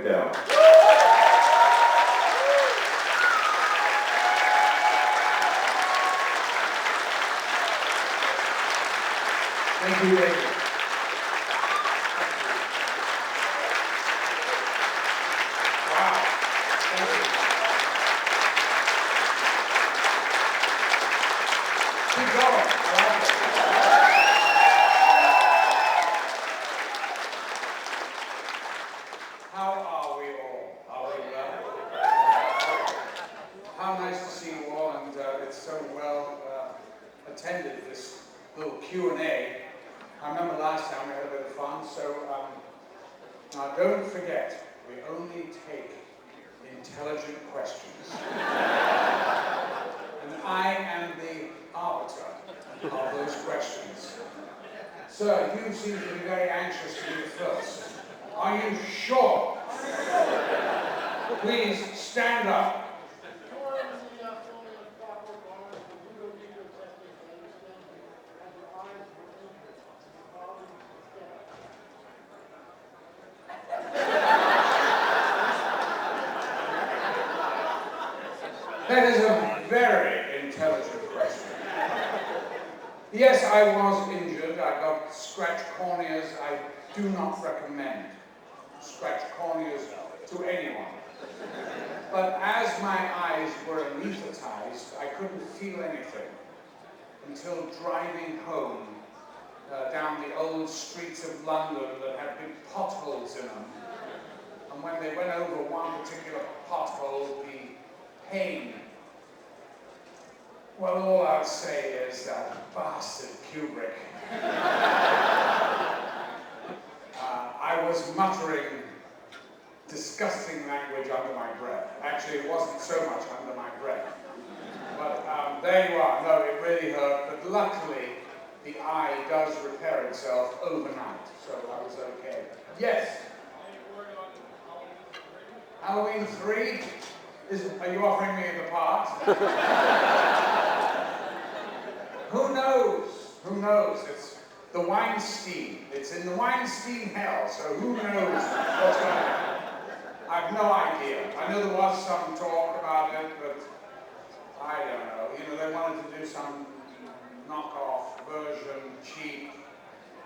Mcdowell. Thank you, David. Wow. Thank you. Keep going. I like it. How are we all? Are we well? How nice to see you all, and it's so well attended, this little Q&A. I remember last time we had a bit of fun, so now don't forget, we only take intelligent questions. And I am the arbiter of those questions. Sir, you seem to be very anxious to be first. Are you sure? Please stand up. That is a very intelligent question. Yes, I was injured. I got scratched corneas. I do not recommend scratched corneas to anyone. But as my eyes were anesthetized, I couldn't feel anything until driving home down the old streets of London that had big potholes in them. And when they went over one particular pothole, the pain. Well, all I'll say is that bastard Kubrick. I was muttering disgusting language under my breath. Actually, it wasn't so much under my breath. But there you are. No, it really hurt. But luckily, the eye does repair itself overnight. So I was okay. Yes? Halloween 3? Are you offering me the part? Who knows? Who knows? It's the Weinstein. It's in the Weinstein hell, so who knows what's going to happen? I have no idea. I know there was some talk about it, but I don't know. You know, they wanted to do some knockoff version, cheap.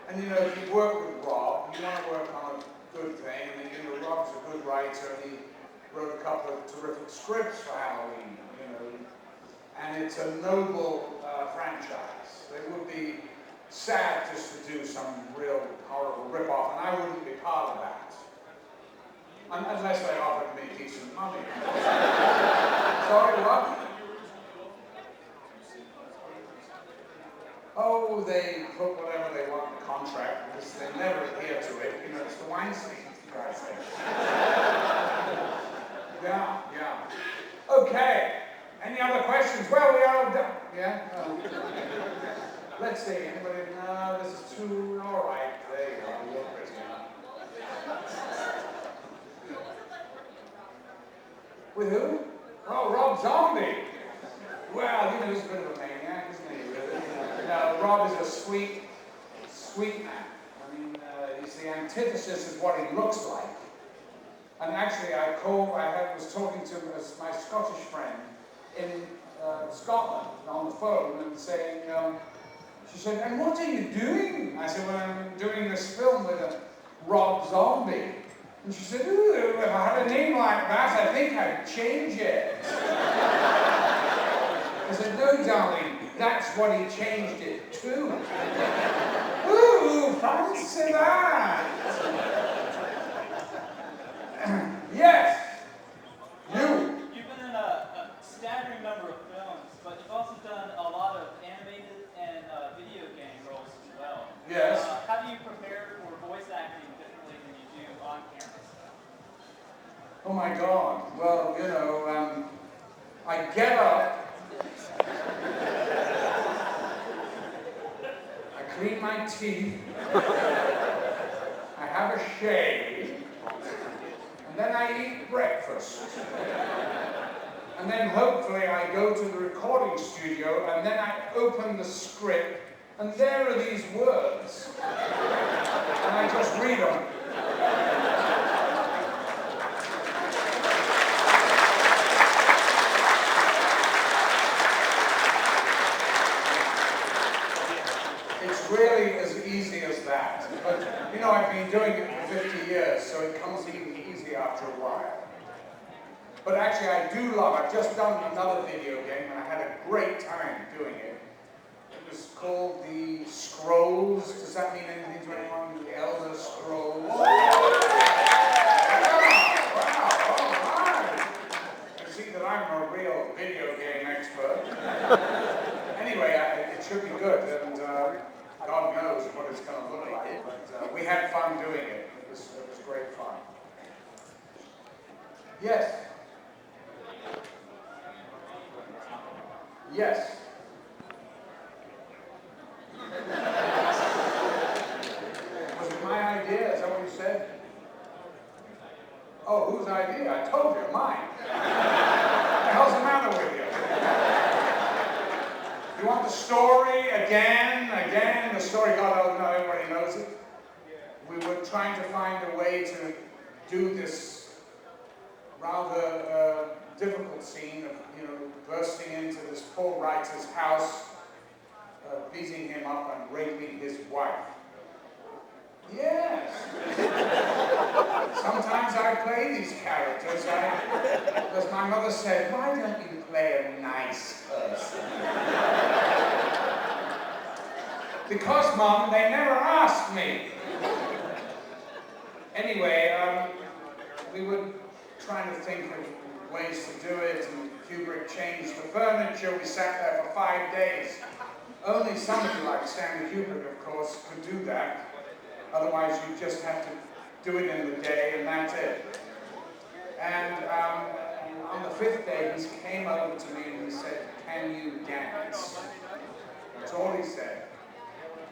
And you know, if you work with Rob, you want to work on a good thing. And you know, Rob's a good writer. He wrote a couple of terrific scripts for Halloween, you know, and it's a noble franchise. They would be sad just to do some real horrible rip-off, and I wouldn't be part of that. Unless they offered me decent money. Sorry, what? Oh, they put whatever they want in the contract, because they never adhere to it. You know, it's the Weinstein, for Christ's sake. Yeah. Okay. Any other questions? Well, we are done. Yeah? Let's see. Anybody? No, this is too... All right. There you go. You're pretty enough. With who? Oh, Rob Zombie. Well, you know, he's a bit of a maniac, isn't he, really? No, Rob is a sweet man. I mean, he's the antithesis of what he looks like. And actually, I was talking to my Scottish friend in Scotland on the phone and saying, she said, "And what are you doing?" I said, "Well, I'm doing this film with a Rob Zombie." And she said, "Ooh, if I had a name like that, I think I'd change it." I said, "No, darling, that's what he changed it to." Ooh, fancy that! Yes! You've been in a staggering number of films, but you've also done a lot of animated and video game roles as well. Yes. How do you prepare for voice acting differently than you do on camera? Oh my God. Well, you know, I get up, I clean my teeth, I have a shave, and then I eat breakfast. And then hopefully I go to the recording studio, and then I open the script, and there are these words. And I just read them. empty after a while. But actually I do love, I've just done another video game and I had a great time doing it. It was called The Scrolls. Does that mean anything to anyone? The Elder Scrolls. Wow, all right. You see that I'm a real video game expert. Anyway, it should be good, and God knows what it's going to look like. But we had fun doing it. It was great fun. Yes. Yes. Was it my idea? Is that what you said? Oh, whose idea? I told you, mine. What the hell's the matter with you? You want the story again? The story, God, everybody knows it. We were trying to find a way to do this rather difficult scene of, bursting into this poor writer's house, beating him up and raping his wife. Yes. Sometimes I play these characters, because my mother said, why don't you play a nice person? Because, Mom, they never asked me. Anyway, we were trying to think of ways to do it, and Kubrick changed the furniture. We sat there for 5 days. Only somebody like Stanley Kubrick, of course, could do that. Otherwise, you just have to do it in the day, and that's it. And on the 5th day, he came over to me and he said, can you dance? That's all he said.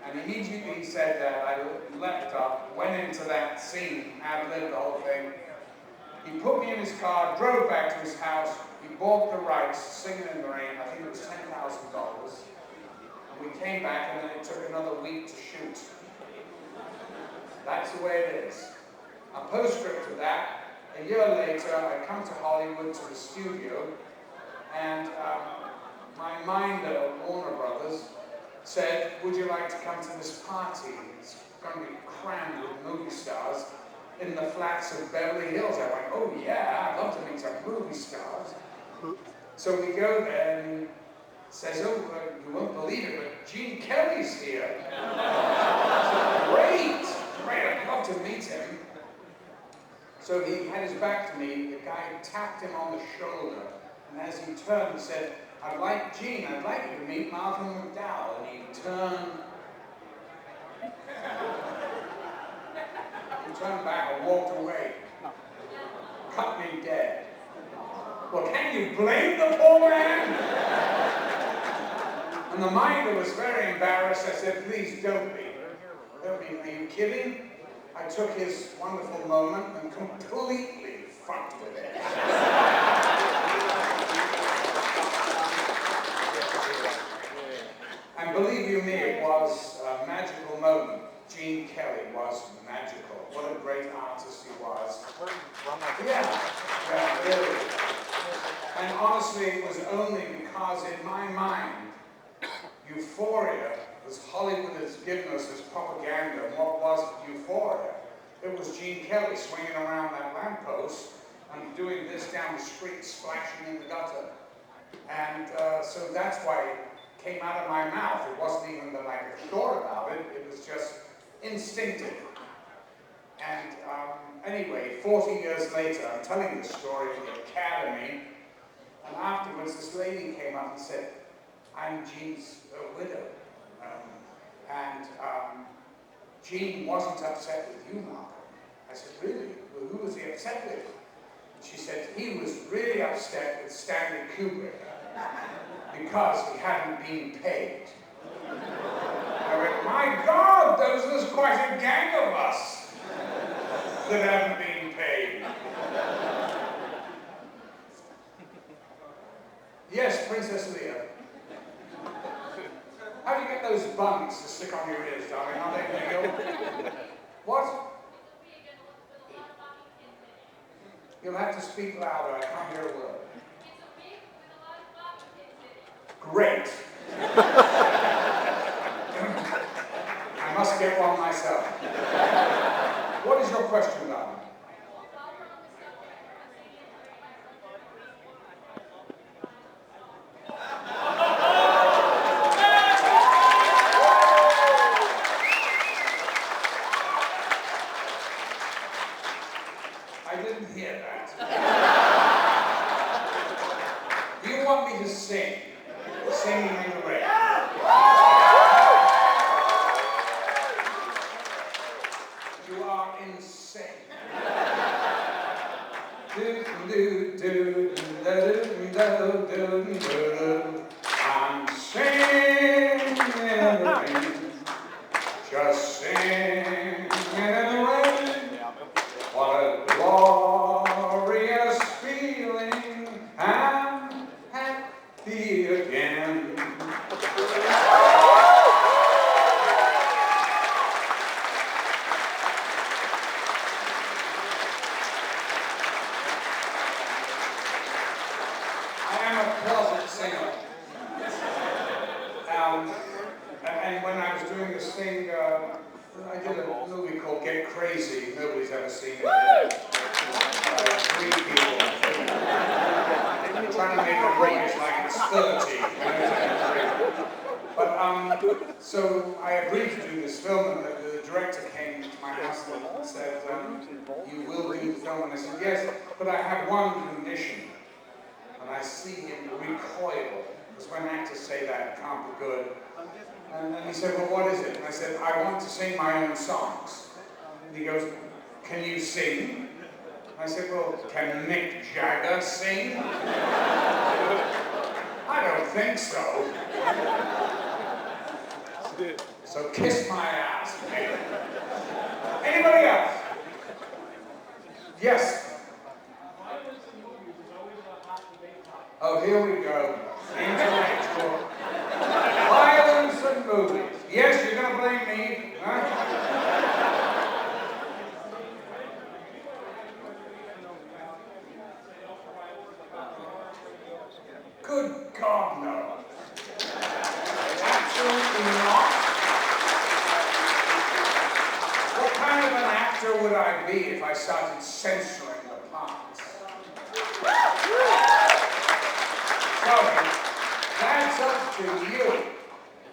And immediately he said that, I leapt up, went into that scene, ad-libbed the whole thing. He put me in his car, drove back to his house, he bought the rights, Singing in the Rain, I think it was $10,000. And we came back and then it took another week to shoot. That's the way it is. A postscript to that, a year later, I come to Hollywood to the studio, and my minder, Warner Brothers, said, would you like to come to this party? It's going to be crammed with movie stars in the flats of Beverly Hills. I went, oh yeah, I'd love to meet some movie stars. So we go there and he says, oh, you won't believe it, but Gene Kelly's here. I said, great, I'd love to meet him. So he had his back to me, the guy tapped him on the shoulder, and as he turned, he said, I'd like you to meet Malcolm Mcdowell. And he turned back and walked away. Cut me dead. Well, can you blame the poor man? And the minder was very embarrassed. I said, please don't be. Are you kidding? I took his wonderful moment and completely fucked with it. And believe you me, it was a magical moment. Gene Kelly was magical. What a great artist he was. Yeah, really. And honestly, it was only because in my mind, euphoria, as Hollywood has given us as propaganda, and what was euphoria? It was Gene Kelly swinging around that lamppost and doing this down the street, splashing in the gutter. And so that's why it came out of my mouth. It wasn't even that I thought about it. It was just instinctive. And anyway, 40 years later, I'm telling this story at the Academy, and afterwards this lady came up and said, I'm Gene's widow. Gene wasn't upset with you, Malcolm. I said, really? Well, who was he upset with? And she said, he was really upset with Stanley Kubrick because he hadn't been paid. I went, my God, there's quite a gang of us that haven't been paid. Yes, Princess Leia. How do you get those buns to stick on your ears, darling? Are they legal? What? You'll have to speak louder. I can't hear a word. Great. I must get one myself. What is your question, darling? didn't hear that. Do you want me to sing? Singing in the rain. You are insane. I'm singing in the rain. Just singing in the rain. What a glorious feeling. I'm happy again. I am a closet singer. And when I was doing this thing, I did a movie called Get Crazy. Nobody's ever seen it. Three people. Trying to make a voice like it's 30. But, so I agreed to do this film, and the director came to my house and said, you will do the film? And I said, yes, but I have one condition. And I see him recoil, because when actors say that, it can't be good. And he said, well, what is it? And I said, I want to sing my own songs. And he goes, can you sing? I said, well, can Mick Jagger sing? I don't think so. So kiss my ass, Mick. Anybody else? Yes. Oh, here we go. Intellectual. Violence and movies. Yes, you're going to blame me, huh? Good God, no. Absolutely not. What kind of an actor would I be if I started censoring the parts? Sorry, that's up to you.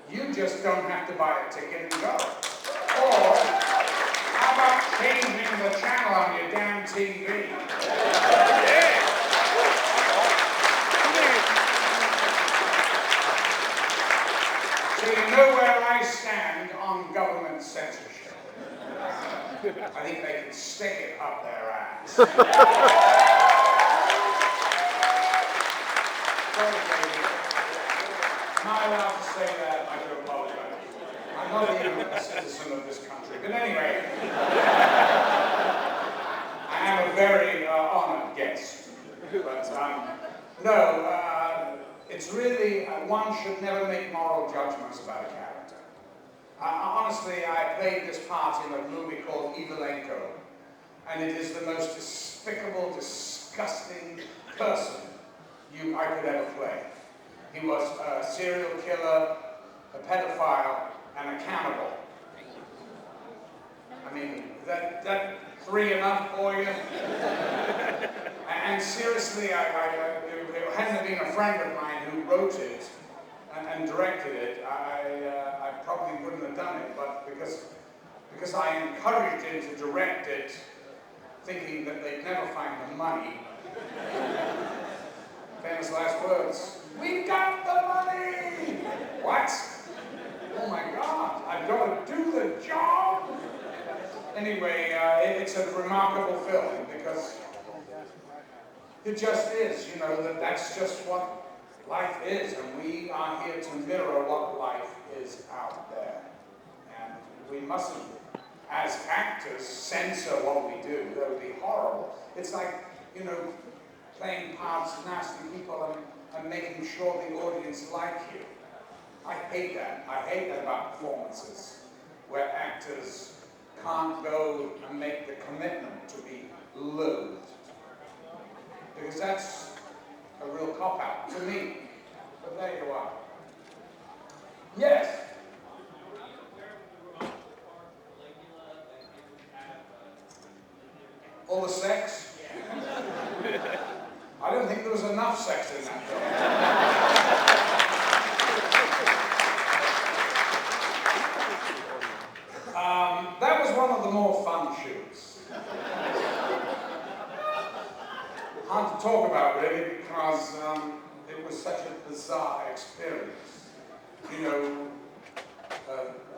You just don't have to buy a ticket and go. Or, how about changing the channel on your damn TV? So you know where I stand on government censorship. I think they can stick it up their ass. Sorry, baby. Am I allowed to say that? I do apologize. I'm not even a citizen of this country. But anyway, I am a very honored guest. But no, it's really, one should never make moral judgments about a character. Honestly, I played this part in a movie called Evelenko, and it is the most despicable, disgusting person I could ever play. He was a serial killer, a pedophile, and a cannibal. I mean, that three enough for you? And seriously, it hadn't been a friend of mine who wrote it and directed it, I probably wouldn't have done it, but because I encouraged him to direct it, thinking that they'd never find the money. Famous last words, we got the money! What? Oh my God, I've got to do the job! Anyway, it's a remarkable film because it just is, you know, that's just what life is, and we are here to mirror what life is out there. And we mustn't, as actors, censor what we do. That would be horrible. It's like, you know, playing parts of nasty people and making sure the audience like you. I hate that. I hate that about performances, where actors can't go and make the commitment to be loathed. Because that's a real cop-out to me. But there you are. Yes? All the sex? I don't think there was enough sex in that film. That was one of the more fun shoots. hard to talk about really because it was such a bizarre experience. You know,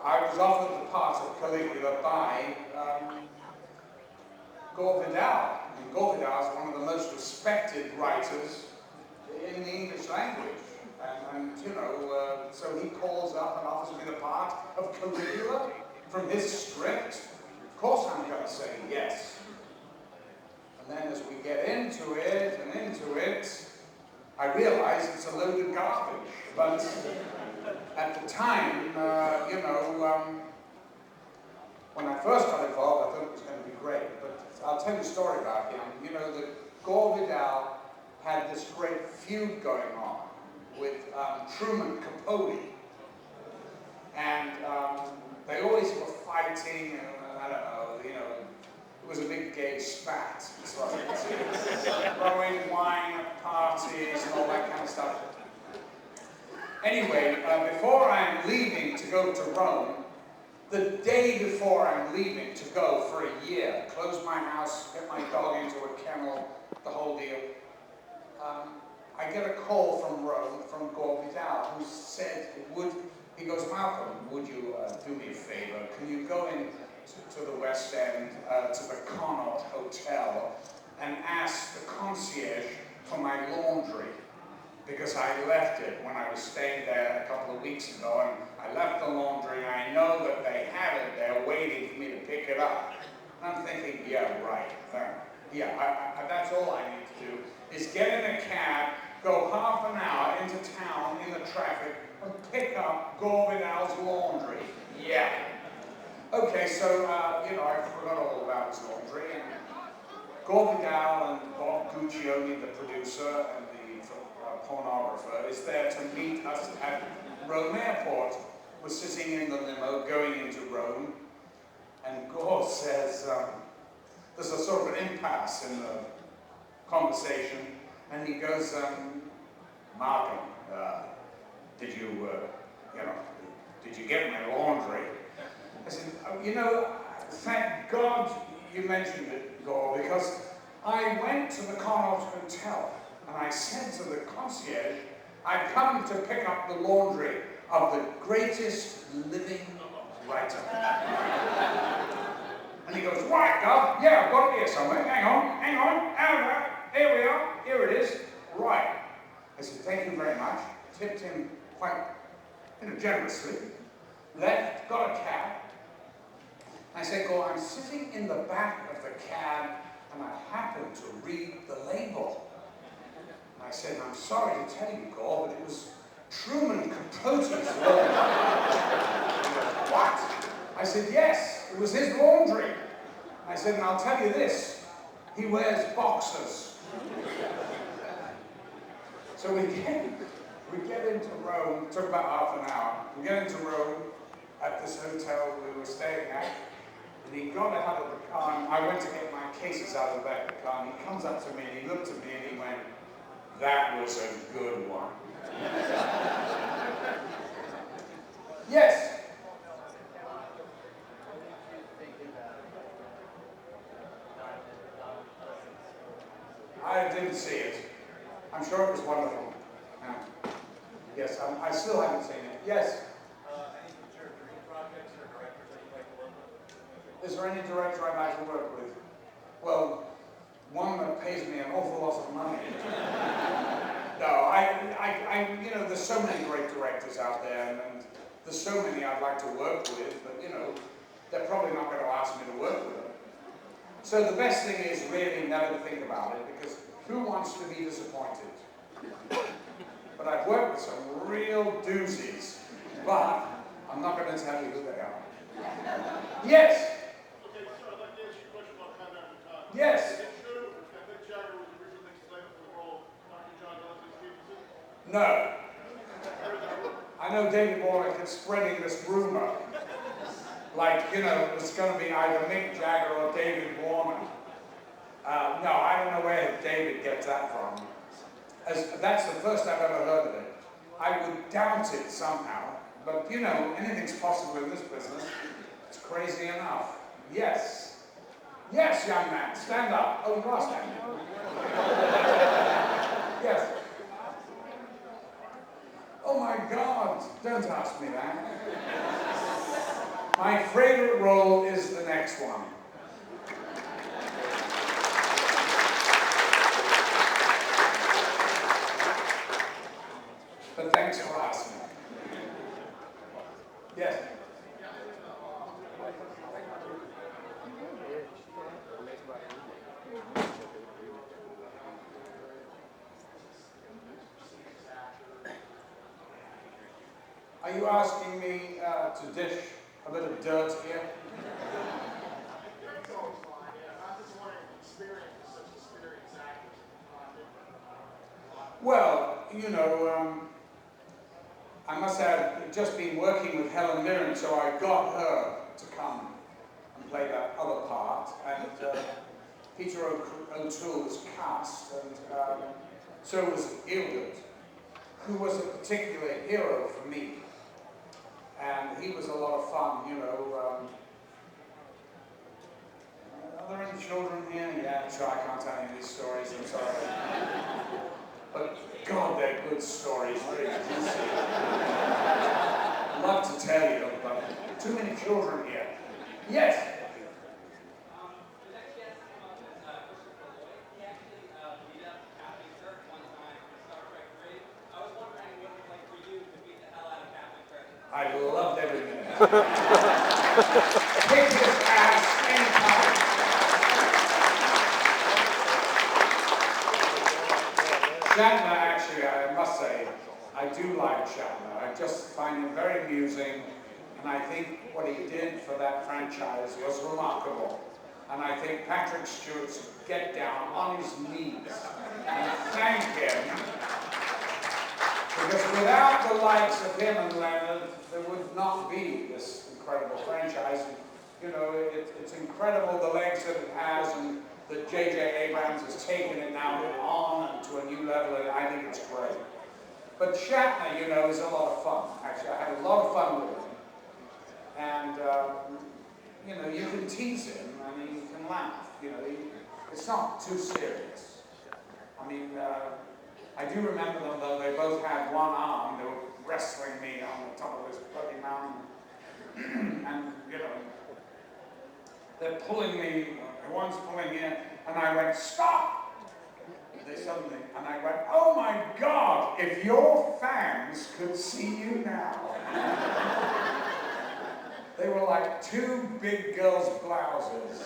I was offered the part of Caligula by Gore Vidal. And Gore Vidal is one of the most respected writers in the English language. And you know, so he calls up and offers me the part of Caligula from his script. Of course I'm going to say yes. And then as we get into it, I realize it's a load of garbage. But at the time, you know, when I first got involved, I thought it was going to be great. But I'll tell you a story about him. You know, that Gore Vidal had this great feud going on with Truman Capote. And they always were fighting, and I don't know, you know, it was a big gay spat. So throwing wine at parties and all that kind of stuff. Anyway, before I'm leaving to go to Rome, the day before I'm leaving to go for a year, close my house, get my dog into a kennel, the whole deal, I get a call from Rome, from Gore Vidal, who said, he goes, Malcolm, would you do me a favor? Can you go in to the West End, to the Connaught Hotel, and ask the concierge for my laundry? Because I left it when I was staying there a couple of weeks ago, and I left the laundry, and I know that they have it there waiting for me to pick it up. And I'm thinking, yeah, right. That's all I need to do, is get in a cab, go half an hour into town in the traffic, and pick up Gore Vidal's laundry. Yeah. Okay, so, you know, I forgot all about his laundry, and Gore Vidal and Bob Guccione, the producer, and the pornographer, is there to meet us at Rome Airport. We're sitting in the limo going into Rome, and Gore says, there's a sort of an impasse in the conversation, and he goes, Malcolm, did you get my laundry? I said, you know, thank God you mentioned it, Gore, because I went to the Connaught Hotel, and I said to the concierge, I've come to pick up the laundry of the greatest living writer. And he goes, right, Gov, yeah, I've got it here somewhere. Hang on, here we are, here it is. Right. I said, thank you very much. Tipped him quite, you know, generously. Left, got a cab. I said, Gore, I'm sitting in the back of the cab, and I happened to read the label. I said, I'm sorry to tell you, Gore, but it was Truman Capote's laundry. What? I said, yes, it was his laundry. I said, and I'll tell you this, he wears boxers. So we get into Rome, it took about half an hour. We get into Rome at this hotel we were staying at, and he got out of the car, and I went to get my cases out of the back of the car, and he comes up to me, and he looked at me, and he went, that was a good one. Yes? I didn't see it. I'm sure it was wonderful. Yeah. Yes, I still haven't seen it. Yes? Any future dream projects or directors that you'd like to work with? Is there any director I'd like to work with? Well, one that pays me an awful lot of money. No, you know, there's so many great directors out there, and there's so many I'd like to work with, but, you know, they're probably not going to ask me to work with them. So the best thing is really never to think about it, because who wants to be disappointed? But I've worked with some real doozies, but I'm not going to tell you who they are. Yes? Okay, so I'd like to ask you a question about Time After Time. Yes? Is it true that Mick Jagger was originally slated for the role of Dr. John Leslie Stevenson? No. I know David Warwick is spreading this rumor. Like, you know, it's going to be either Mick Jagger or David Warner. No, I don't know where David gets that from. That's the first I've ever heard of it. I would doubt it somehow, but you know, anything's possible in this business. It's crazy enough. Yes. Yes, young man, stand up. Oh, you are standing up. ask me that. My favorite role is the next one. But thanks for asking. Yes? Are you asking me to dish a bit of dirt here? Well, you know, I must have just been working with Helen Mirren, so I got her to come and play that other part, and Peter O'Toole was cast, and so was Gilbert, who was a particular hero for me. And he was a lot of fun, you know. Are there any children here? Yeah, I'm sure I can't tell any of these stories, I'm sorry. But God, they're good stories, really juicy. I'd love to tell you, but too many children here. Yes? I loved every minute. Kick his ass anytime. Shatner, actually, I must say, I do like Shatner. I just find him very amusing, and I think what he did for that franchise was remarkable. And I think Patrick Stewart should get down on his knees and thank him. Because without the likes of him and Leonard, there would not be this incredible franchise. You know, it's incredible the legs that it has, and that J.J. Abrams has taken it now on to a new level, and I think it's great. But Shatner, you know, is a lot of fun. Actually, I had a lot of fun with him. And, you know, you can tease him, and you can laugh. You know, it's not too serious. I mean, I do remember them, though. They both had one arm. They were wrestling me on the top of this bloody mountain. And, you know, they're pulling me, one's pulling in, and I went, stop! They suddenly, and I went, oh my God, if your fans could see you now. They were like two big girls' blouses.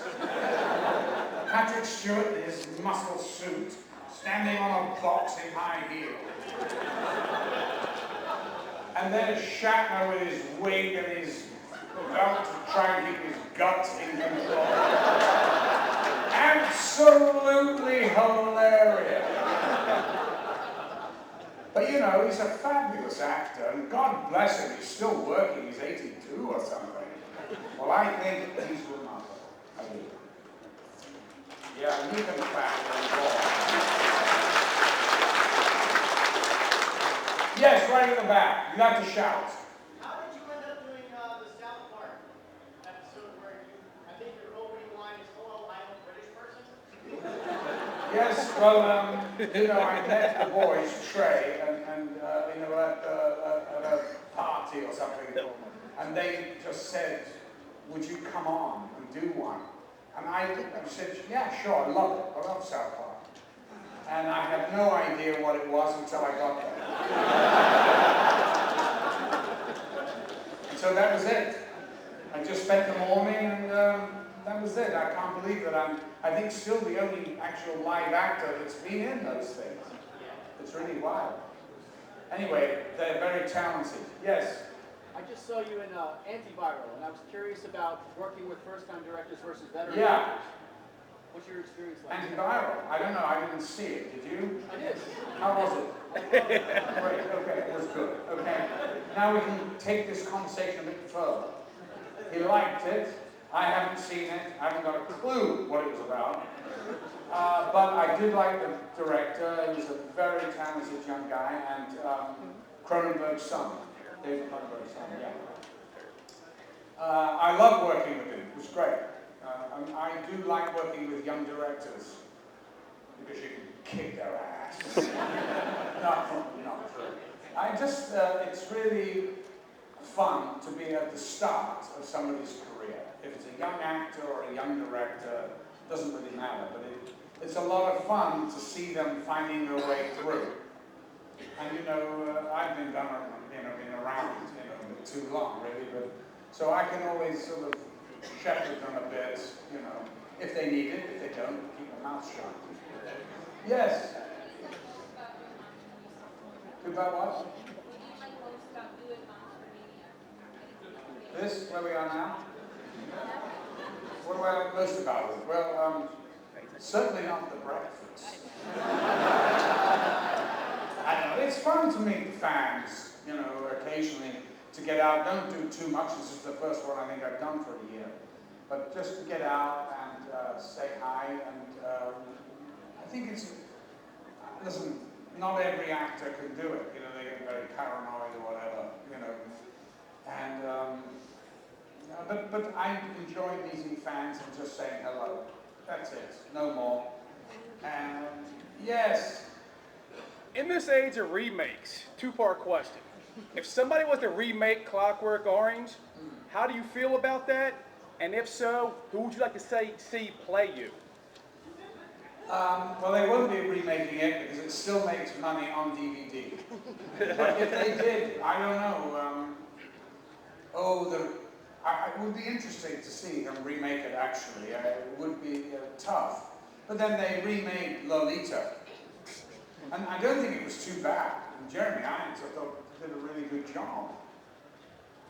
Patrick Stewart in his muscle suit, standing on a box in high heels. And then Shatner with his wig and his belt to try and keep his guts in control. Absolutely hilarious. But you know, he's a fabulous actor, and God bless him, he's still working, he's 82 or something. Well, I think he's remarkable. I do. Yeah, and you can clap and go. Yes, right in the back. You have to shout. How did you end up doing the South Park episode where I think your opening line is, hello, I'm a British person? Yes, well, you know, I met the boys, Trey, and you know, at a party or something, and they just said, would you come on and do one? And I said, yeah, sure, I love it. I love South Park. And I had no idea what it was until I got there. And so that was it. I just spent the morning, and that was it. I can't believe that I think, still the only actual live actor that's been in those things. It's really wild. Anyway, they're very talented. Yes? I just saw you in Antiviral, and I was curious about working with first-time directors versus veteran Yeah. directors. What's your experience like? Antiviral. I don't know. I didn't see it. Did you? I did. How was it? Great. Okay. It was good. Okay. Now we can take this conversation a bit further. He liked it. I haven't seen it. I haven't got a clue what it was about. But I did like the director. He was a very talented young guy, and Cronenberg's son. David Cronenberg's son, yeah. I love working with him. It was great. I do like working with young directors because you can kick their ass. Not true. I just, it's really, fun to be at the start of somebody's career. If it's a young actor or a young director, it doesn't really matter, but it's a lot of fun to see them finding their way through. And you know, I've been around, too long, really, but so I can always sort of shepherd them a bit, you know, if they need it. If they don't, keep their mouth shut. Yes. About what? This, where we are now? What do I like most about it? Well, certainly not the breakfast. I don't know, it's fun to meet fans, you know, occasionally to get out. Don't do too much. This is the first one I think I've done for a year. But just to get out and say hi, and I think it's, listen, not every actor can do it. You know, they get very paranoid or whatever, you know. And, but I enjoy meeting fans and just saying hello. That's it, no more. And yes. In this age of remakes, two-part question. If somebody was to remake Clockwork Orange, how do you feel about that? And if so, who would you like to see play you? Well, they wouldn't be remaking it because it still makes money on DVD. But if they did, I don't know. It would be interesting to see them remake it, actually. It would be tough. But then they remade Lolita. And I don't think it was too bad. And Jeremy Irons, I thought, did a really good job.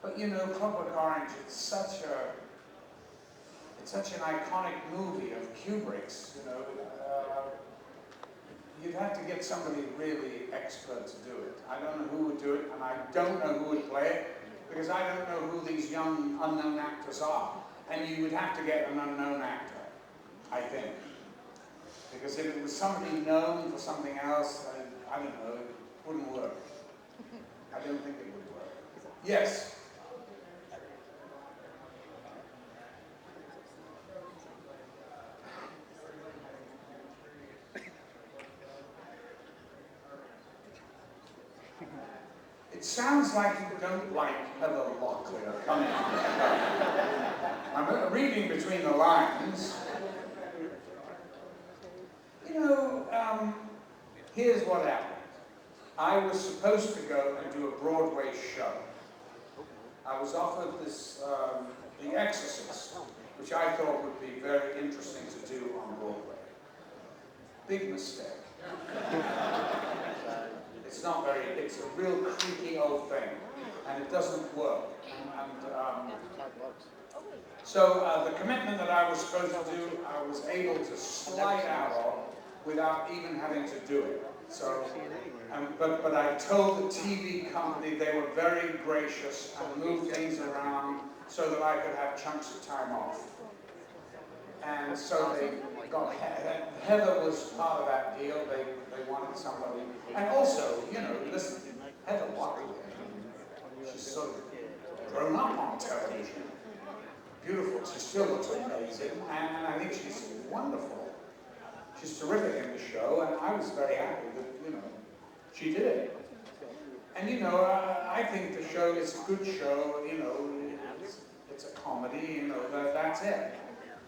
But you know, Clockwork Orange, it's such an iconic movie of Kubrick's, you know. You'd have to get somebody really expert to do it. I don't know who would do it, and I don't know who would play it, because I don't know who these young, unknown actors are. And you would have to get an unknown actor, I think. Because if it was somebody known for something else, I don't know, it wouldn't work. I don't think it would work. Yes? It sounds like you don't like Heather Locklear coming on the show. I'm reading between the lines. You know, here's what happened. I was supposed to go and do a Broadway show. I was offered this, The Exorcist, which I thought would be very interesting to do on Broadway. Big mistake. It's not very, it's a real creaky old thing, and it doesn't work. So the commitment that I was supposed to do, I was able to slide out of without even having to do it. So, but I told the TV company they were very gracious and moved things around so that I could have chunks of time off. And so they got Heather was part of that deal. They wanted somebody, and also, you know, listen, Heather Locklear, she's sort of grown up on television. Beautiful. She still looks amazing, and I think she's wonderful. She's terrific in the show, and I was very happy that, you know, she did it. And you know, I think the show is a good show. You know, it's a comedy. You know, that's it.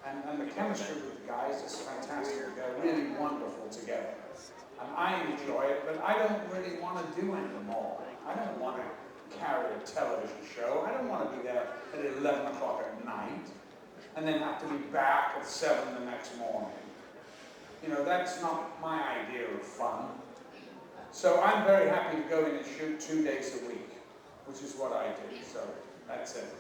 And the chemistry with the guys is fantastic. They're really wonderful together. And I enjoy it, but I don't really want to do anymore. I don't want to carry a television show. I don't want to be there at 11 o'clock at night and then have to be back at 7 the next morning. You know, that's not my idea of fun. So I'm very happy to go in and shoot 2 days a week, which is what I do. So that's it.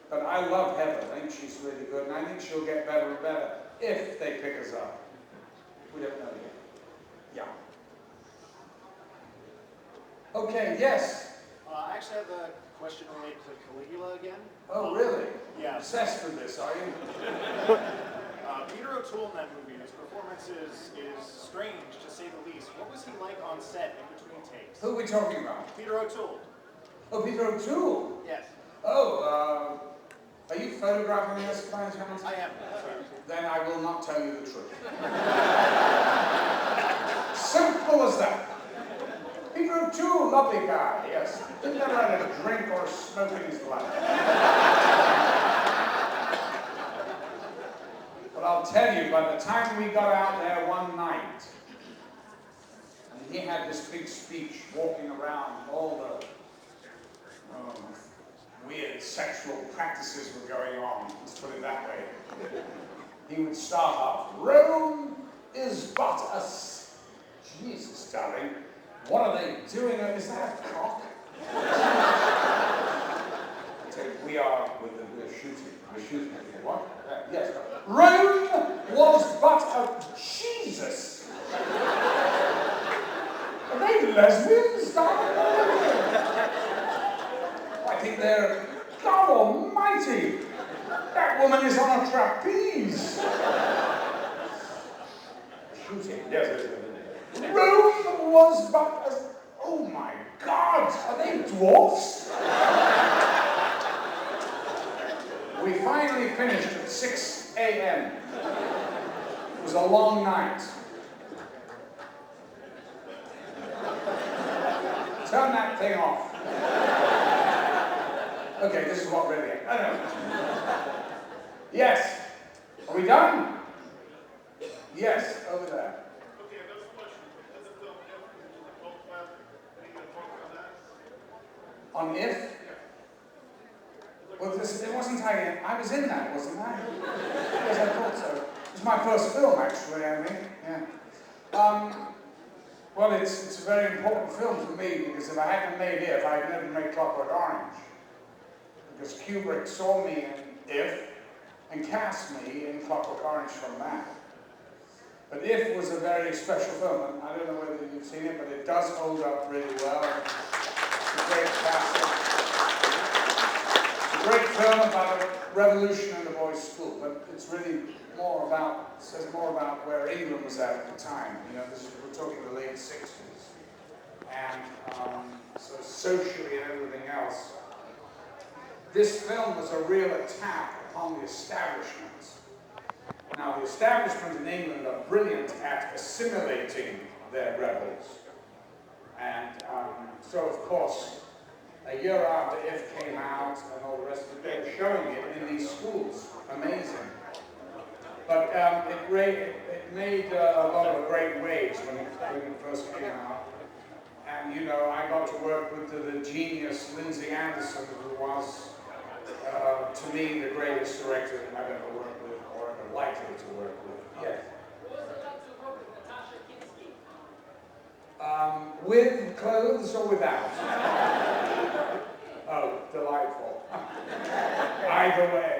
But I love Heather. I think she's really good, and I think she'll get better and better if they pick us up. We don't know yet. Yeah. Okay, yes? I actually have a question related to Caligula again. Oh, really? Yeah. Obsessed with this, are you? Peter O'Toole in that movie, his performance is strange, to say the least. What was he like on set in between takes? Who are we talking about? Peter O'Toole. Oh, Peter O'Toole? Yes. Oh, are you photographing this by any chance? I am. Then I will not tell you the truth. Simple as that. Peter good too, lovely guy, yes. Didn't ever had a drink or a smoke in his life. But I'll tell you, by the time we got out there one night, and he had this big speech walking around, all the weird sexual practices were going on, let's put it that way. He would start off, Rome is but a... Jesus, darling, what are they doing? Is that a cock? We are we're shooting. We're shooting. What? Yes. Rome was but a... Jesus! Are they lesbians, darling? I think they're... God almighty! That woman is on a trapeze! Shooting. Yes. Rome was but a... Oh my God! Are they dwarfs? We finally finished at 6 a.m. It was a long night. Turn that thing off. Okay, this is what really... I don't know. Yes. Are we done? Yes, over there. Okay, that's a question. Is the film Are you going to talk about that? On If? Well, it wasn't I was in that, wasn't I? Yes, I thought so. It was my first film, actually, I think. Yeah. Well, it's a very important film for me, because if I hadn't made If, I'd never made Clockwork Orange. Because Kubrick saw me in If, and cast me in Clockwork Orange from that. But If was a very special film, and I don't know whether you've seen it, but it does hold up really well. It's a great classic. It's a great film about a revolution in a boys' school, but it's really more about, says more about where England was at the time. You know, we're talking the late 60s. And so socially and everything else, this film was a real attack upon the establishment. Now, the establishment in England are brilliant at assimilating their rebels. And so, of course, a year after If came out and all the rest of it, they were showing it in these schools. Amazing. But it made a lot of great waves when it first came out. And, you know, I got to work with the genius Lindsay Anderson, who was, to me, the greatest director I've ever worked with, or ever likely to work with. Yes. What was it like to work with Natasha Kinski? With clothes or without? Oh, delightful. Either way.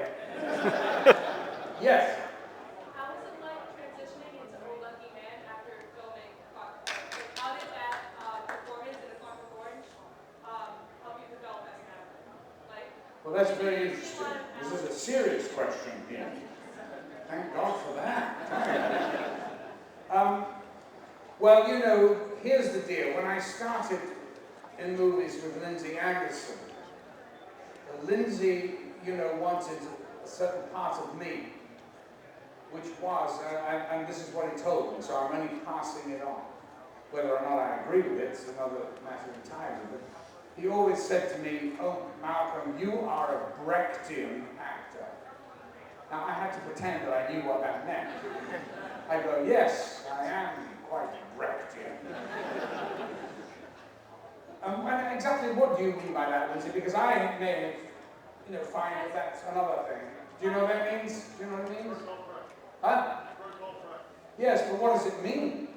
Yes. How was it like transitioning into Old Lucky Man after filming Clockwork? How did that performance in A Clockwork Orange help you develop as an actor? Well, that's very interesting. This is a serious question here. Thank God for that. Well, you know, here's the deal. When I started in movies with Lindsay Anderson, Lindsay, you know, wanted a certain part of me, which was, and this is what he told me, so I'm only passing it on. Whether or not I agree with it, it's another matter of time. But he always said to me, oh, Malcolm, you are a Brechtian actor. Now, I had to pretend that I knew what that meant. I go, yes, I am quite Brechtian. And exactly what do you mean by that, Lindsay? Because I may, you know, find that that's another thing. Do you know what that means? Do you know what it means? Huh? Yes, but what does it mean?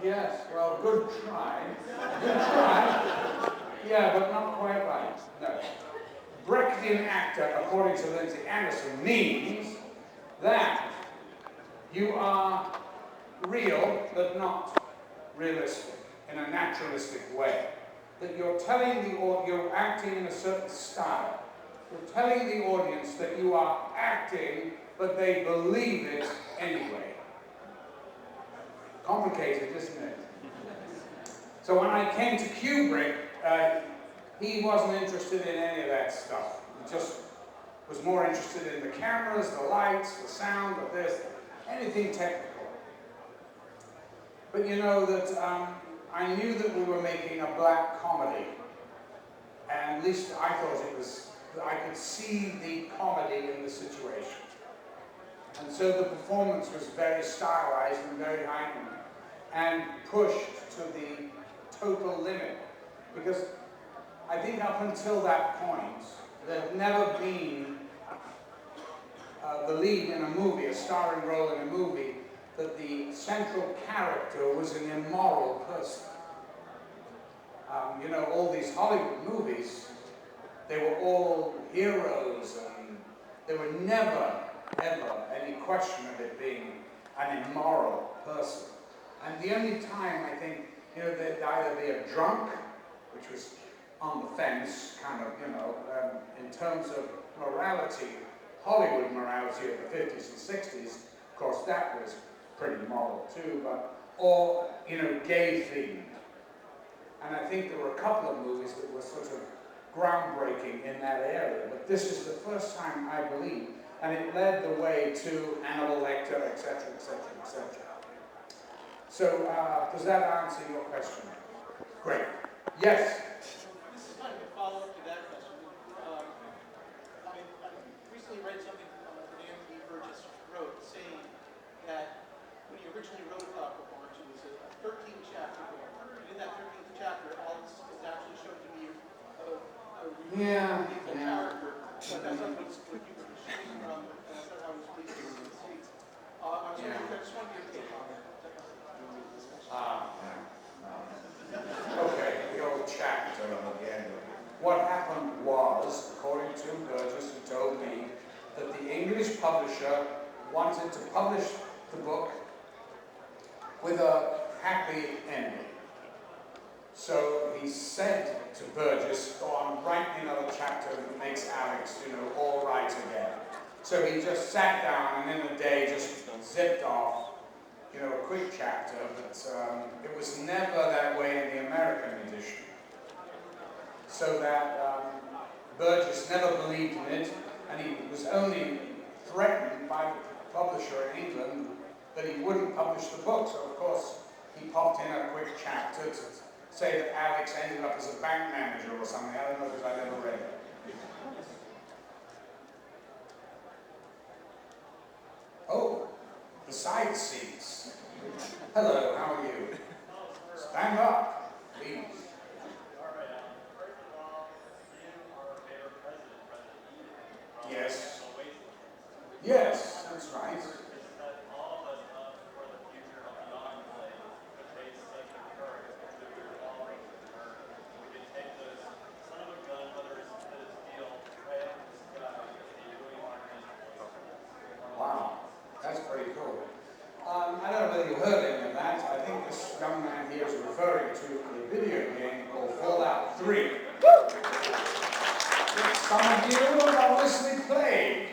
Yes, well, good try. Good try. Yeah, but not quite right. No. Brechtian actor, according to Lindsay Anderson, means that you are real, but not realistic, in a naturalistic way. That you're telling you're acting in a certain style. You're telling the audience that you are acting, but they believe it anyway. Complicated, isn't it? So when I came to Kubrick, he wasn't interested in any of that stuff. He just was more interested in the cameras, the lights, the sound of this. anything technical. But you know that I knew that we were making a black comedy, and at least I thought it was, I could see the comedy in the situation. And so the performance was very stylized and very heightened, and pushed to the total limit. Because I think up until that point, there had never been the lead in a movie, a starring role in a movie, that the central character was an immoral person. You know, all these Hollywood movies, they were all heroes, and there were never, ever any question of it being an immoral person. And the only time, I think, you know, they'd either be a drunk, which was on the fence, kind of, you know, in terms of morality, Hollywood morality of the 50s and 60s, of course, that was pretty moral too, but, or, you know, gay themed. And I think there were a couple of movies that were sort of groundbreaking in that area, but this is the first time, I believe, and it led the way to Hannibal Lecter, etc., etc., etc. So, does that answer your question? Great. Yes? This is kind of a follow-up to that question. I recently read something that Anthony Burgess wrote, saying that when he originally wrote Clockwork Orange, it was a 13-chapter book. And in that 13th chapter, Alex is actually shown to be a real character. But that's not what you were shooting from, and that's not how it was released in the States. I just want to get your take on that. Okay, the old chapter again. What happened was, according to Burgess, who told me that the English publisher wanted to publish the book with a happy ending. So he said to Burgess, go on, write me another chapter that makes Alex, you know, all right again. So he just sat down and in a day just zipped off, you know, a quick chapter, but it was never that way in the American edition. So that Burgess never believed in it, and he was only threatened by the publisher in England that he wouldn't publish the book. So of course he popped in a quick chapter to say that Alex ended up as a bank manager or something. I don't know because I never read it. Oh, the side seats. Hello, how are you? Stand up, please. Yes. Yes, that's right. Wow, that's pretty cool. I don't know whether you heard any of that. I think this young man here is referring to a video game called Fallout 3. Some of you have obviously played.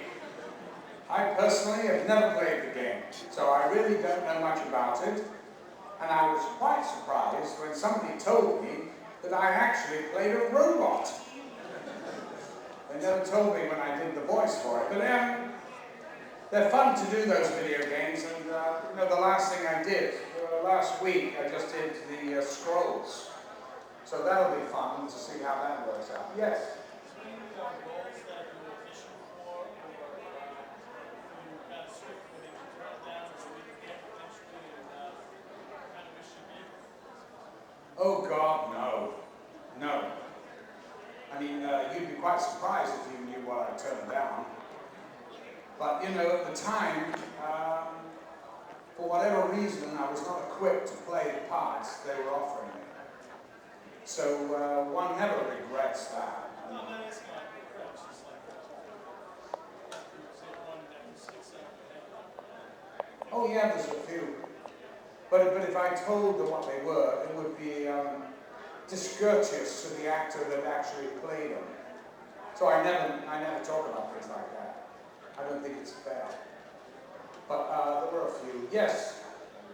I personally have never played the game, so I really don't know much about it. And I was quite surprised when somebody told me that I actually played a robot. They never told me when I did the voice for it, but they're fun to do, those video games, and you know, the last thing I did, last week I just did the Scrolls. So that'll be fun to see how that works out. Yes? Oh God, no. No. I mean, you'd be quite surprised if you knew what I turned down. But, you know, at the time, for whatever reason, I was not equipped to play the parts they were offering me. So one never regrets that. Oh yeah, there's a few. But if I told them what they were, it would be discourteous to the actor that actually played them. So I never talk about things like that. I don't think it's fair. But there were a few. Yes,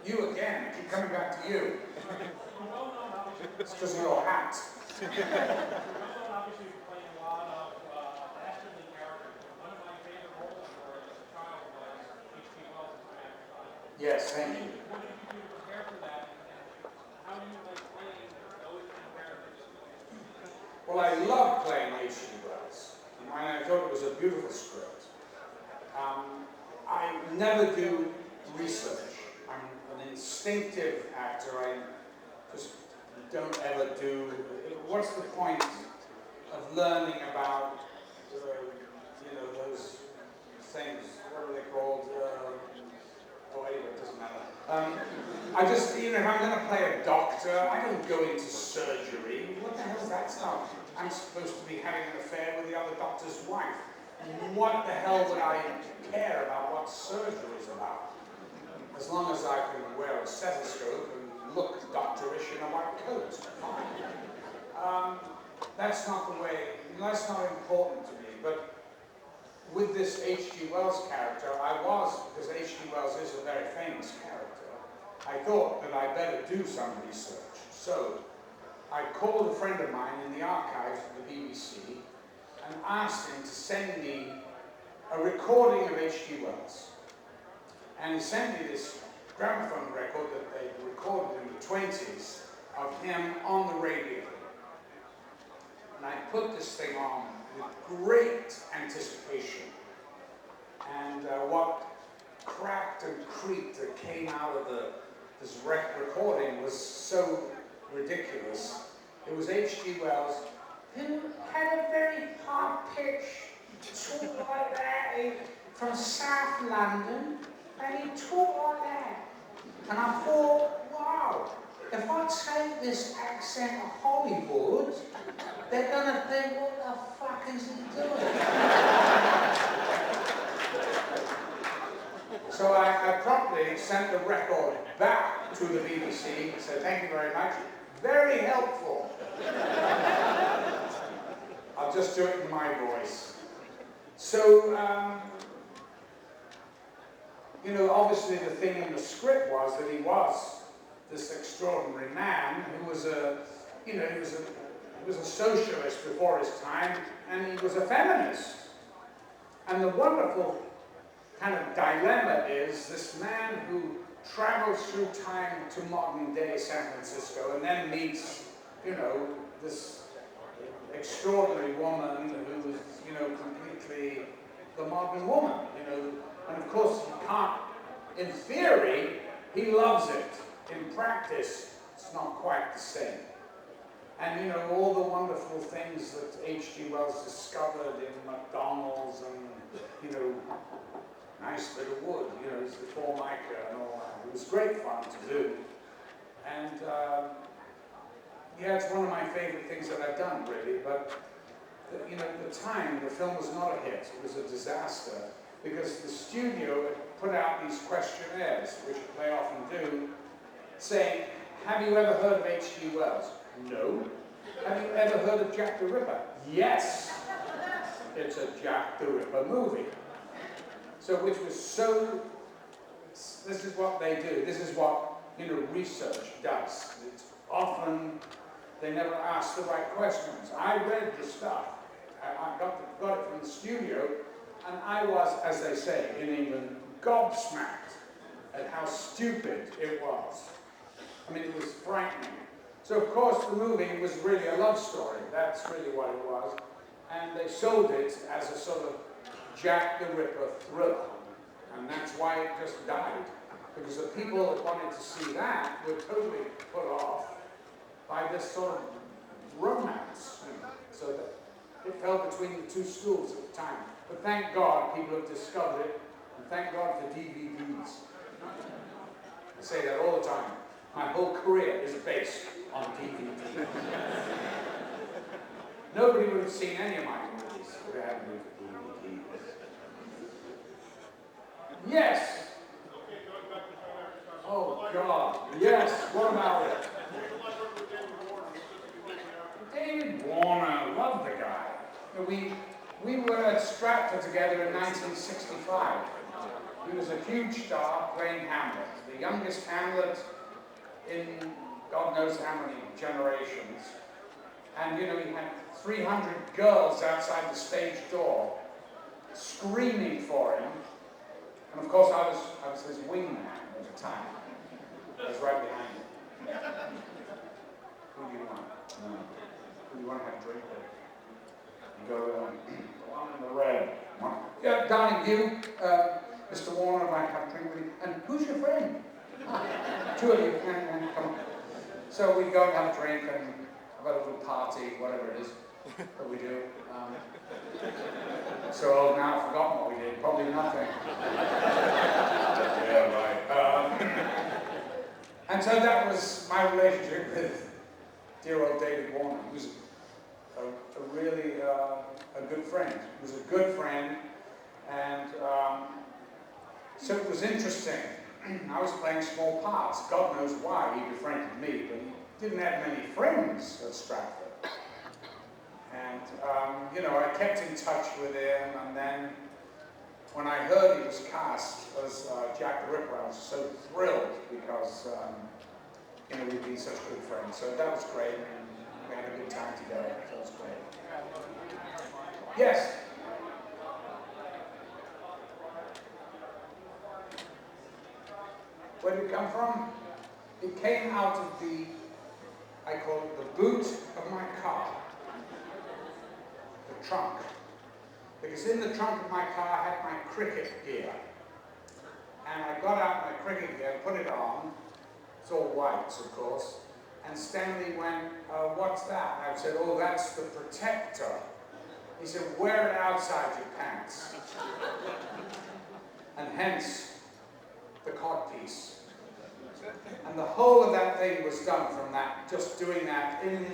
you again. I keep coming back to you. It's because of your hat. Yes, thank you. What did you do to prepare for that? And how do you like playing those kind of characters? Well, I love playing H.G. Wells. And I thought it was a beautiful script. I never do research. I'm an instinctive actor. I just don't ever do. What's the point of learning about, those things? What are they called? Anyway, it doesn't matter. I just, if I'm going to play a doctor, I don't go into surgery. What the hell is that stuff? I'm supposed to be having an affair with the other doctor's wife. What the hell would I care about what surgery is about? As long as I can wear a stethoscope and look doctorish in a white coat, fine. That's not the way, that's not important to me. But with this H.G. Wells character, because H.G. Wells is a very famous character, I thought that I better do some research. So I called a friend of mine in the archives of the BBC and asked him to send me a recording of H.G. Wells. And he sent me this gramophone record that they recorded in the 20s of him on the radio. And I put this thing on with great anticipation. And what cracked and creaked that came out of this recording was so ridiculous. It was H.G. Wells, who had a very high-pitched talk like that from South London, and he talked like that. And I thought, wow, if I take this accent to Hollywood, they're going to think, what the fuck is he doing? So I promptly sent the record back to the BBC and said, thank you very much. Very helpful. I'll just do it in my voice. So, obviously the thing in the script was that he was this extraordinary man who was he was a socialist before his time, and he was a feminist. And the wonderful kind of dilemma is this man who travels through time to modern day San Francisco and then meets, this extraordinary woman who is, completely the modern woman, And of course, he can't, in theory, he loves it. In practice, it's not quite the same. And, all the wonderful things that H.G. Wells discovered in Mcdowell's and, nice bit of wood, it's the Formica and all that. It was great fun to do. And, it's one of my favorite things that I've done, really. But, at the time, the film was not a hit. It was a disaster because the studio had put out these questionnaires, which they often do, saying, have you ever heard of H.G. Wells? No. Have you ever heard of Jack the Ripper? Yes. It's a Jack the Ripper movie. So, which was so, this is what they do. This is what, research does. It's often, they never ask the right questions. I read the stuff. I got it from the studio, and I was, as they say in England, gobsmacked at how stupid it was. I mean, it was frightening. So, of course, the movie was really a love story. That's really what it was. And they sold it as a sort of Jack the Ripper thriller. And that's why it just died. Because the people that wanted to see that were totally put off by this sort of romance. So that it fell between the two stools at the time. But thank God people have discovered it. And thank God for DVDs. I say that all the time. My whole career is based on DVD. Nobody would have seen any of my movies if it hadn't been for DVDs. Yes. Okay, going back to John Adams. Oh God. Yes. What about it? David Warner, love the guy. We were at Stratford together in 1965. He was a huge star playing Hamlet, the youngest Hamlet in God knows how many generations. And he had 300 girls outside the stage door screaming for him. And of course, I was his wingman at the time. I was right behind him. Who do you want? Who do you want to have a drink with? You go, the one in the red. Yeah, darling, you, Mr. Warner, I'd like to have a drink with you. And who's your friend? Two of you. Come on. So we go and have a drink and have a little party, whatever it is that we do. So old now, I've forgotten what we did. Probably nothing. Yeah, right. And so that was my relationship with dear old David Warner. He was a really a good friend. He was a good friend, and so it was interesting. I was playing small parts. God knows why he befriended me, but he didn't have many friends at Stratford. And, you know, I kept in touch with him, and then when I heard he was cast as Jack the Ripper, I was so thrilled because, you know, we've been such good friends. So that was great, and we had a good time together. So it was great. Yes? Where did it come from? It came out of the, I call it the boot of my car. The trunk. Because in the trunk of my car I had my cricket gear. And I got out my cricket gear, put it on. It's all white, of course. And Stanley went, what's that? And I said, oh, that's the protector. He said, wear it outside your pants. And hence, the codpiece. And the whole of that thing was done from that, just doing that in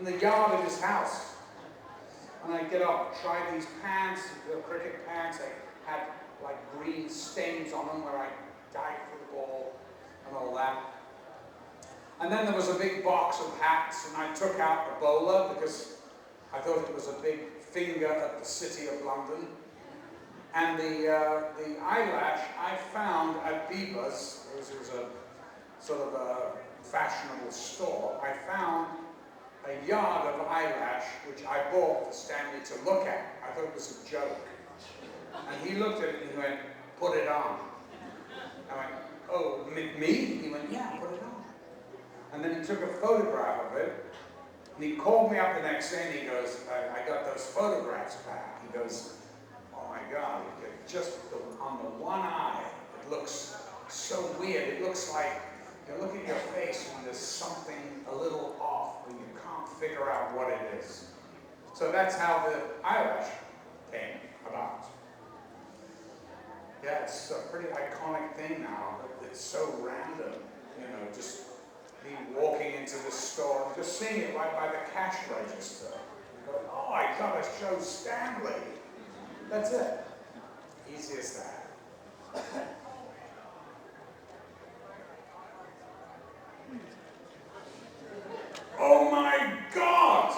the yard of his house. And I'd get up, try these pants, the cricket pants. They had like green stains on them where I dived for the ball and all that. And then there was a big box of hats, and I took out the bowler because I thought it was a big finger at the City of London. And the eyelash I found at Beaver's, it was a sort of a fashionable store. I found a yard of eyelash which I bought for Stanley to look at. I thought it was a joke. And he looked at it and he went, put it on. I went, oh, me? He went, yeah, put it on. And then he took a photograph of it, and he called me up the next day and he goes, I got those photographs back. He goes, oh my God, just on the one eye, it looks so weird. It looks like you look at your face and there's something a little off, and you can't figure out what it is. So that's how the eyelash came about. Yeah, it's a pretty iconic thing now, but it's so random, you know, just me walking into the store and just seeing it right by the cash register. You go, oh, I gotta show Stanley. That's it. Easy as that. Oh my God!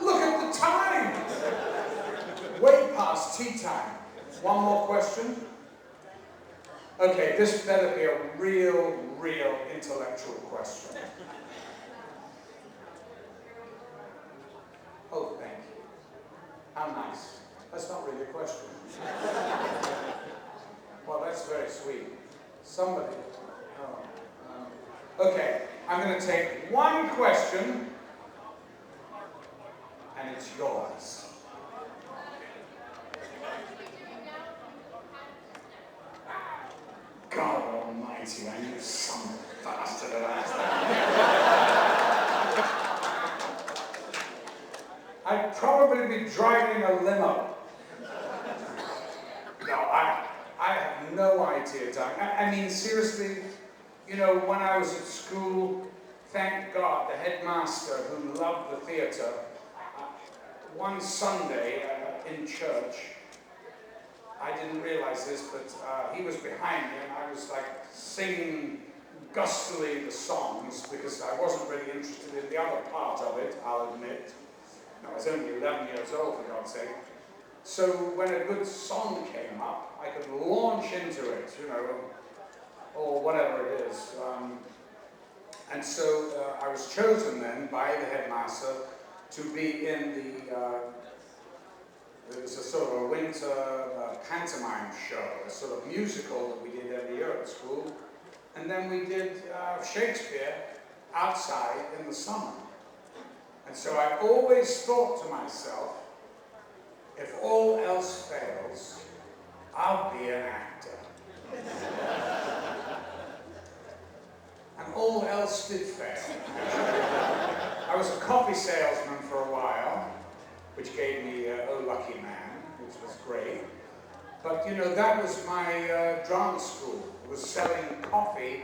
Look at the time! Way past tea time. One more question? Okay, this better be a real intellectual question. Oh, thank you. How nice. That's not really a question. Well, that's very sweet. Somebody. Okay, I'm going to take one question, and it's yours. God almighty, I knew some bastard had asked that. I'd probably be driving a limo. No, I have no idea, Doug. I mean, seriously, you know, when I was at school, thank God, the headmaster who loved the theatre, one Sunday in church, I didn't realize this, but he was behind me, and I was like singing gustily the songs because I wasn't really interested in the other part of it, I'll admit. I was only 11 years old, for God's sake. So when a good song came up, I could launch into it, you know, or whatever it is. And so I was chosen then by the headmaster to be in the, it was a sort of a winter pantomime show, a sort of musical that we did every year at school. And then we did Shakespeare outside in the summer. And so I always thought to myself, if all else fails, I'll be an actor. And all else did fail. I was a coffee salesman for a while, which gave me Oh Lucky Man, which was great. But you know, that was my drama school. It was selling coffee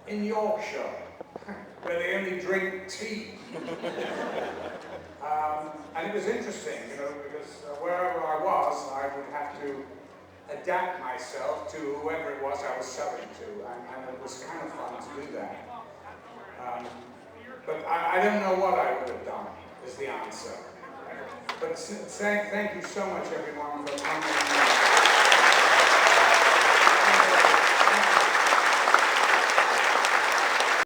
in Yorkshire, where they only drink tea. And it was interesting, you know, because wherever I was, I would have to adapt myself to whoever it was I was selling to, and it was kind of fun to do that. But I don't know what I would have done, is the answer. But thank you so much, everyone, for coming.